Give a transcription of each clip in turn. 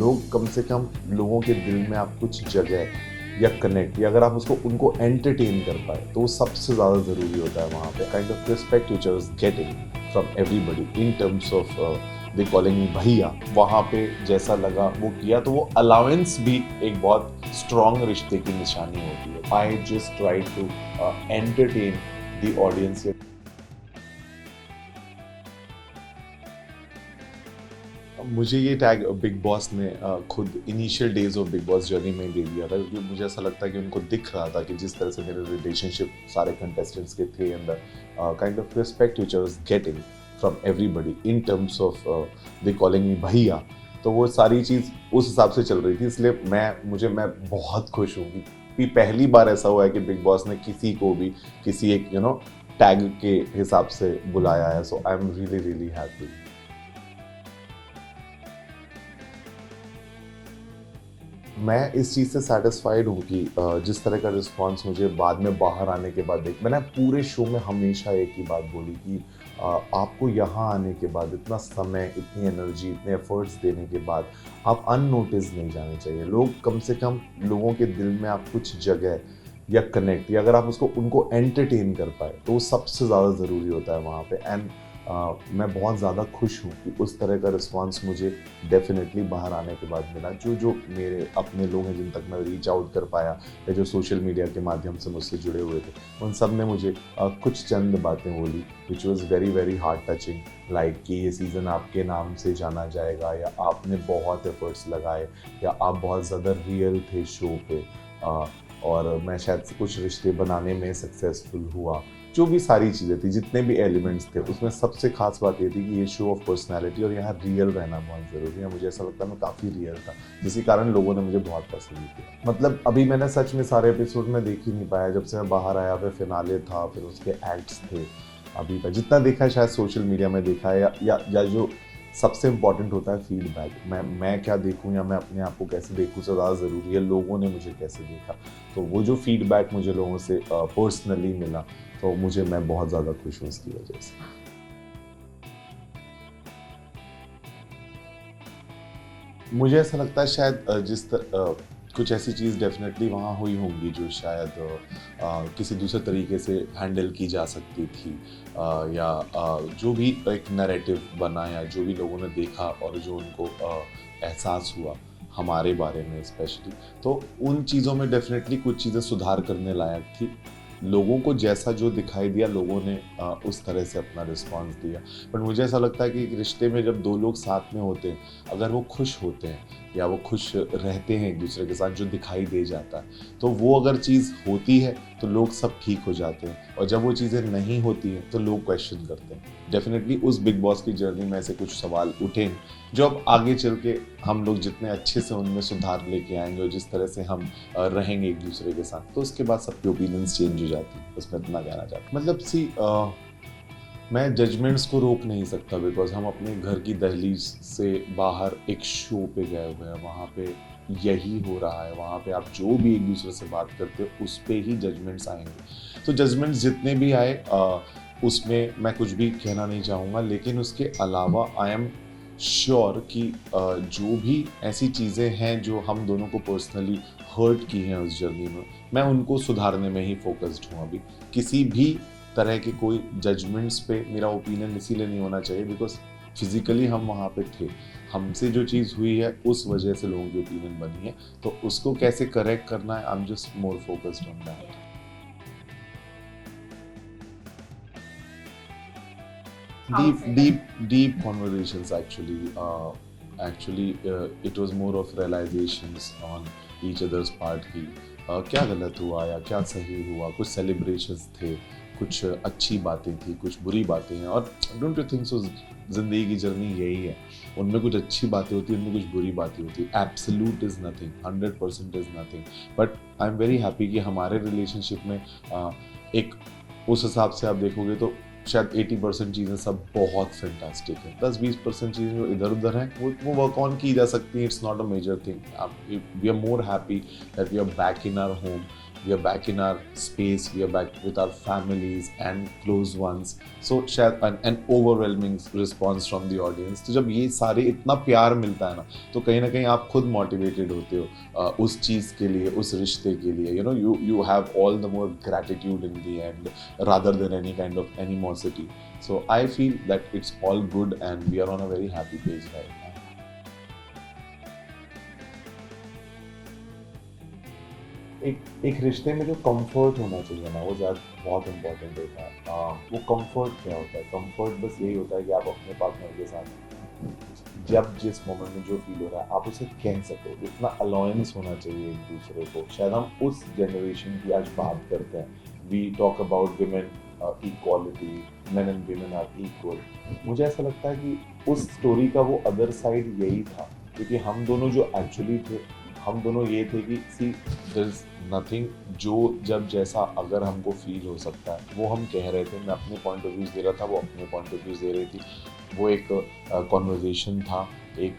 लोग कम से कम लोगों के दिल में आप कुछ जगह या कनेक्ट या अगर आप उसको उनको एंटरटेन कर पाए तो वो सबसे ज़्यादा ज़रूरी होता है वहाँ पे। Kind of respect which I was getting from everybody in terms of they calling me भैया, वहाँ पे जैसा लगा वो किया, तो वो अलाउंस भी एक बहुत स्ट्रॉन्ग रिश्ते की निशानी होती है। I just try to entertain the audience. मुझे ये टैग बिग बॉस ने खुद initial days of Bigg Boss journey में दे दिया था, क्योंकि मुझे ऐसा लगता है कि उनको दिख रहा था कि जिस तरह से मेरे रिलेशनशिप सारे कंटेस्टेंट्स के थे and kind of respect which I was getting from everybody in terms of they calling me भैया, तो वो सारी चीज़ उस हिसाब से चल रही थी। इसलिए मैं बहुत खुश हूँ कि पहली बार ऐसा हुआ है कि बिग बॉस ने किसी को भी किसी एक टैग के हिसाब से बुलाया है। So I am really really happy. मैं इस चीज़ से सेटिस्फाइड हूँ कि जिस तरह का रिस्पांस मुझे बाद में बाहर आने के बाद देख, मैंने पूरे शो में हमेशा एक ही बात बोली कि आपको यहाँ आने के बाद इतना समय, इतनी एनर्जी, इतने एफर्ट्स देने के बाद आप अननोटिस नहीं जाने चाहिए। लोग कम से कम लोगों के दिल में आप कुछ जगह या कनेक्ट या अगर आप उसको उनको एंटरटेन कर पाए तो वो सबसे ज़्यादा ज़रूरी होता है वहाँ पे। एंड मैं बहुत ज़्यादा खुश हूँ कि उस तरह का रिस्पांस मुझे डेफिनेटली बाहर आने के बाद मिला। जो मेरे अपने लोग हैं जिन तक मैं रीच आउट कर पाया या जो सोशल मीडिया के माध्यम से मुझसे जुड़े हुए थे, उन सब ने मुझे कुछ चंद बातें बोली which was very very heart touching, like कि ये सीज़न आपके नाम से जाना जाएगा, या आपने बहुत एफर्ट्स लगाए, या आप बहुत ज़्यादा रियल थे शो पे, और मैं शायद से कुछ रिश्ते बनाने में सक्सेसफुल हुआ। जो भी सारी चीज़ें थी, जितने भी एलिमेंट्स थे, उसमें सबसे खास बात ये थी कि ये शो ऑफ पर्सनालिटी और यहाँ रियल रहना बहुत ज़रूरी है। मुझे ऐसा लगता है मैं काफ़ी रियल था, जिसके कारण लोगों ने मुझे बहुत पसंद किया। मतलब अभी मैंने सच में सारे एपिसोड में देख ही नहीं पाया। जब से मैं बाहर आया, फिर फिनाले था, फिर उसके एक्ट्स थे, अभी तक जितना देखा है शायद सोशल मीडिया में देखा है, या जो सबसे इम्पॉर्टेंट होता है फीडबैक। मैं क्या देखूं या मैं अपने आप को कैसे देखूं से ज़्यादा ज़रूरी है लोगों ने मुझे कैसे देखा। तो वो जो फीडबैक मुझे लोगों से पर्सनली मिला, तो मैं बहुत ज़्यादा खुश हूँ इसकी वजह से। मुझे ऐसा लगता है शायद कुछ ऐसी चीज़ डेफिनेटली वहाँ हुई होंगी जो शायद किसी दूसरे तरीके से हैंडल की जा सकती थी, जो भी एक नैरेटिव बना या जो भी लोगों ने देखा और जो उनको एहसास हुआ हमारे बारे में स्पेशली, तो उन चीज़ों में डेफिनेटली कुछ चीज़ें सुधार करने लायक थी। लोगों को जैसा जो दिखाई दिया, लोगों ने उस तरह से अपना रिस्पांस दिया। बट मुझे ऐसा लगता है कि एक रिश्ते में जब दो लोग साथ में होते हैं, अगर वो खुश होते हैं या वो खुश रहते हैं एक दूसरे के साथ, जो दिखाई दे जाता है, तो वो अगर चीज़ होती है तो लोग सब ठीक हो जाते हैं, और जब वो चीज़ें नहीं होती हैं तो लोग क्वेश्चन करते हैं। डेफिनेटली उस बिग बॉस की जर्नी में ऐसे कुछ सवाल उठे हैं जो अब आगे चल के हम लोग जितने अच्छे से उनमें सुधार लेके आएंगे और जिस तरह से हम रहेंगे एक दूसरे के साथ, तो उसके बाद सबके ओपिनियंस चेंज हो जाती है। उसमें इतना कहना चाहता हूँ। मतलब मैं जजमेंट्स को रोक नहीं सकता, बिकॉज हम अपने घर की दहलीज से बाहर एक शो पे गए हुए हैं, वहाँ पे यही हो रहा है। वहाँ पे आप जो भी एक दूसरे से बात करते हो उस पे ही जजमेंट्स आएंगे। तो जजमेंट्स जितने भी आए उसमें मैं कुछ भी कहना नहीं चाहूँगा, लेकिन उसके अलावा आई एम श्योर कि जो भी ऐसी चीज़ें हैं जो हम दोनों को पर्सनली हर्ट की हैं उस जर्नी में, मैं उनको सुधारने में ही फोकस्ड हूँ अभी। किसी भी तरह के कोई जजमेंट्स पे मेरा ओपिनियन इसीलिए नहीं होना चाहिए बिकॉज फिजिकली हम वहाँ पे थे, हमसे जो चीज़ हुई है उस वजह से लोगों की ओपिनियन बनी है, तो उसको कैसे करेक्ट करना है, I am just more focused on that. How deep say that? deep deep conversations it was more of realizations on each other's part की क्या गलत हुआ या क्या सही हुआ। कुछ सेलिब्रेशंस थे, कुछ अच्छी बातें थी, कुछ बुरी बातें हैं, और डोंट यू थिंक सो ज़िंदगी की जर्नी यही है, उनमें कुछ अच्छी बातें होती हैं, उनमें कुछ बुरी बातें होती हैं। Absolute is nothing, 100% is nothing, but I am very happy कि हमारे रिलेशनशिप में एक उस हिसाब से आप देखोगे तो शायद 80% चीज़ें सब बहुत फैंटास्टिक है। 10-20% चीज़ें जो इधर उधर हैं वो वर्क ऑन की जा सकती हैं। It's not a major thing. We are more happy that we are back in our home we are back in our space, we are back with our families and close ones. So शायद an overwhelming response from the audience. तो जब ये सारे इतना प्यार मिलता है ना, तो कहीं ना कहीं आप खुद मोटिवेटेड होते हो उस चीज़ के लिए, उस रिश्ते के लिए. You have all the more gratitude in the end rather than any kind of animosity. So I feel that it's all good and we are on a very happy page right now. एक रिश्ते में जो comfort होना चाहिए ना, वो बहुत important होता है. वो कंफर्ट क्या होता है? कंफर्ट बस यही होता है कि आप अपने पार्टनर के साथ जब जिस मोमेंट में जो फील हो रहा है आप उसे कह सको. इतना अलाउंस होना चाहिए एक दूसरे को. शायद हम उस जनरेशन की आज बात करते हैं. We talk about women equality, men and women are equal. मुझे ऐसा लगता है कि उस स्टोरी का वो अदर साइड यही था, क्योंकि हम दोनों जो एक्चुअली थे, हम दोनों ये थे कि सी देयर इज नथिंग, जो जब जैसा अगर हमको फील हो सकता है वो हम कह रहे थे. मैं अपने पॉइंट ऑफ व्यूज दे रहा था, वो अपने पॉइंट ऑफ व्यूज दे रही थी. वो एक कॉन्वर्जेशन था, एक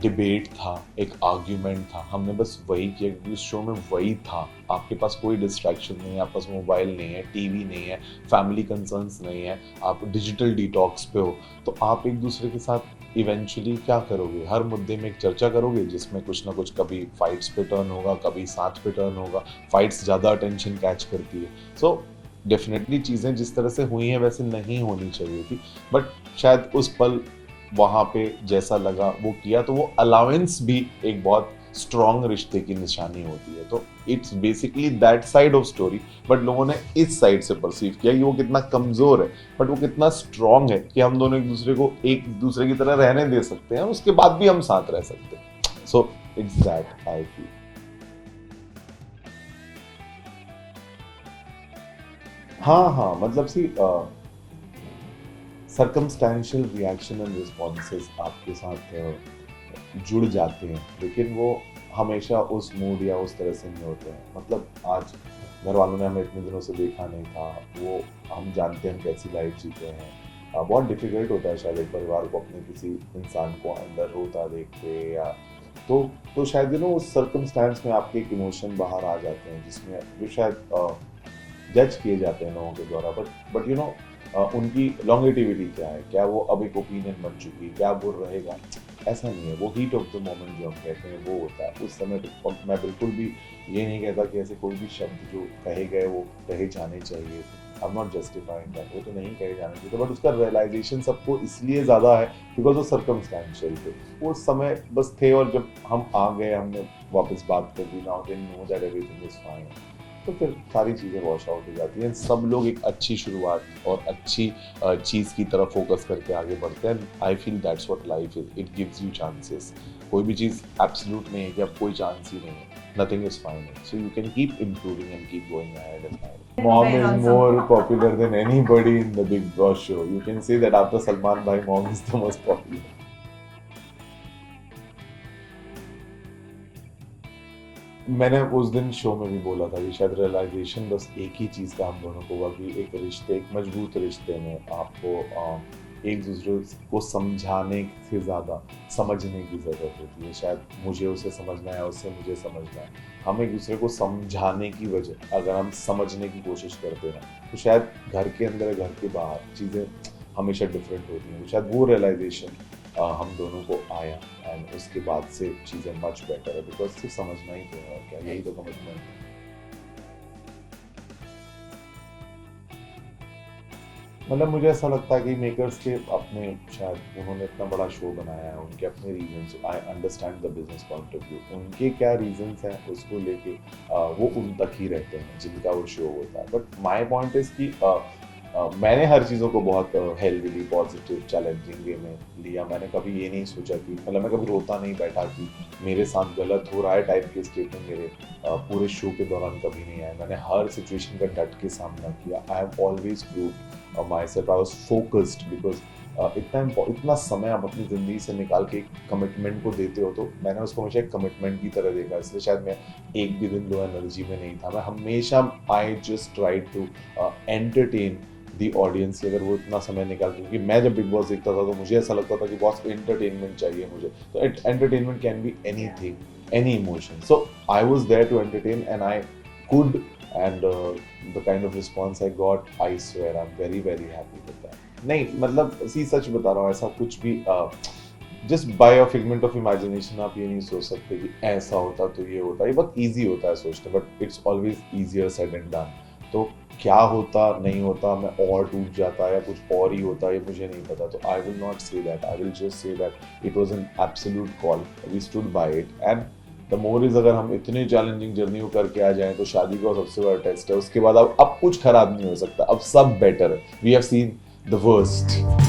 डिबेट था, एक आर्ग्यूमेंट था. हमने बस वही किया क्योंकि उस शो में वही था. आपके पास कोई डिस्ट्रैक्शन नहीं है, आपके पास मोबाइल नहीं है, टीवी नहीं है, फैमिली कंसर्न्स नहीं है, आप डिजिटल डिटॉक्स पे हो. तो आप एक दूसरे के साथ इवेंचुअली क्या करोगे? हर मुद्दे में एक चर्चा करोगे जिसमें कुछ ना कुछ कभी फाइट्स पे टर्न होगा, कभी साथ पे टर्न होगा. फाइट्स ज़्यादा अटेंशन कैच करती है. सो डेफिनेटली चीज़ें जिस तरह से हुई हैं वैसे नहीं होनी चाहिए थी, बट शायद उस पल वहाँ पे जैसा लगा वो किया. तो वो अलाउंस भी एक बहुत स्ट्रॉन्ग रिश्ते की निशानी होती है. तो it's basically that side of story, but लोगों ने इस साइड से परसीव किया कि वो कितना कमज़ोर है, बट वो कितना स्ट्रॉन्ग है कि हम दोनों एक दूसरे को एक दूसरे की तरह रहने दे सकते हैं, उसके बाद भी हम साथ रह सकते हैं. So it's that I feel. हाँ, मतलब सी सर्कमस्टेंशियल रिएक्शन एंड रिस्पॉन्सेज आपके साथ जुड़ जाते हैं, लेकिन वो हमेशा उस मूड या उस तरह से नहीं होते हैं. मतलब आज घर वालों ने हमें इतने दिनों से देखा नहीं था, वो हम जानते हैं हम कैसी लाइफ जीते हैं. बहुत डिफिकल्ट होता है शायद एक परिवार को अपने किसी इंसान को अंदर रोता देख के, या तो शायद उस सर्कमस्टेंस में आपके एक इमोशन बाहर आ जाते हैं जिसमें जो शायद जज किए जाते हैं लोगों के द्वारा. बट उनकी लॉन्गेटिविटी क्या है, क्या वो अब एक ओपिनियन बन चुकी है, क्या वो रहेगा? ऐसा नहीं है. वो हीट ऑफ द मोमेंट जो हम कहते हैं वो होता है उस समय पे. मैं बिल्कुल भी ये नहीं कहता कि ऐसे कोई भी शब्द जो कहे गए वो कहे जाने चाहिए. I am not justifying that, वो तो नहीं कहे जाने चाहिए, बट उसका रियलाइजेशन सबको इसलिए ज़्यादा है बिकॉज वो सर्कमस्टेंशियल थे. वो समय बस थे, और जब हम आ गए हमने वापस बात कर दी, now they know that everything is fine, तो फिर सारी चीज़ें वॉश आउट हो जाती हैं. सब लोग एक अच्छी शुरुआत और अच्छी चीज़ की तरफ फोकस करके आगे बढ़ते हैं. I feel that's what life is. It gives you chances. कोई भी चीज़ एब्सोल्यूट नहीं है कि अब कोई चांस ही नहीं है. Nothing is final. So you can keep improving and keep going ahead and ahead. Mom is more popular than anybody in the Big Boss show. You can say that after Salman Bhai, Mom is the most popular. मैंने उस दिन show में भी बोला था कि शायद realisation बस एक ही चीज़ का हम दोनों को हुआ कि एक रिश्ते, एक मजबूत रिश्ते में आपको एक दूसरे को समझाने से ज़्यादा समझने की ज़रूरत होती है. शायद मुझे उसे समझना है, उससे मुझे समझना है. हम एक दूसरे को समझाने की वजह अगर हम समझने की कोशिश करते हैं तो शायद घर के अंदर या घर के बाहर चीज़ें हमेशा डिफरेंट होती हैं. शायद वो रियलाइजेशन हम दोनों को आया, एंड उसके बाद से चीज़ें मच बेटर है, बिकॉज सिर्फ समझना ही तो है, क्या यही तो कमिटमेंट है. मतलब मुझे ऐसा लगता है कि मेकर्स के अपने, शायद उन्होंने इतना बड़ा शो बनाया है, उनके अपने reasons. I understand the business point of view. उनके क्या रीजंस हैं उसको लेके वो उन तक ही रहते हैं जिनका वो शो होता है. बट माय पॉइंट इज कि मैंने हर चीज़ों को बहुत हेल्दीली, पॉजिटिव, चैलेंजिंग वे में लिया. मैंने कभी ये नहीं सोचा कि, मतलब मैं कभी रोता नहीं बैठा कि मेरे साथ गलत हो रहा है टाइप के स्टेटमेंट मेरे पूरे शो के दौरान कभी नहीं आए. मैंने हर सिचुएशन का डट के सामना किया. I have always proved my self. I was focused because इतना समय आप अपनी ज़िंदगी से निकाल के एक कमिटमेंट को देते हो, तो मैंने उसको हमेशा एक कमिटमेंट की तरह देखा. इसलिए शायद मैं एक भी दिन लो एनर्जी में नहीं था. मैं हमेशा I just try to entertain the audience. अगर वो इतना समय निकाल, क्योंकि मैं जब बिग बॉस देखता था तो मुझे ऐसा लगता था कि बॉस एंटरटेनमेंट चाहिए मुझे. तो entertainment can be anything, any emotion. So I was there to entertain, and I could and the kind of response I got, I swear I'm very very happy with that. नहीं मतलब सी सच बता रहा हूँ, ऐसा कुछ भी just by a figment of imagination आप ये नहीं सोच सकते कि ऐसा होता तो ये होता, ये बहुत ईजी होता है सोचना, but it's always easier said and done. तो क्या होता नहीं होता, मैं और टूट जाता या कुछ और ही होता, ये मुझे नहीं पता। तो I will not say that, I will just say that it was an absolute call, we stood by it. And the more is, अगर हम इतने चैलेंजिंग जर्नी को करके आ जाएं तो शादी का सबसे बड़ा टेस्ट है, उसके बाद अब कुछ खराब नहीं हो सकता, अब सब बेटर है, we have seen the worst.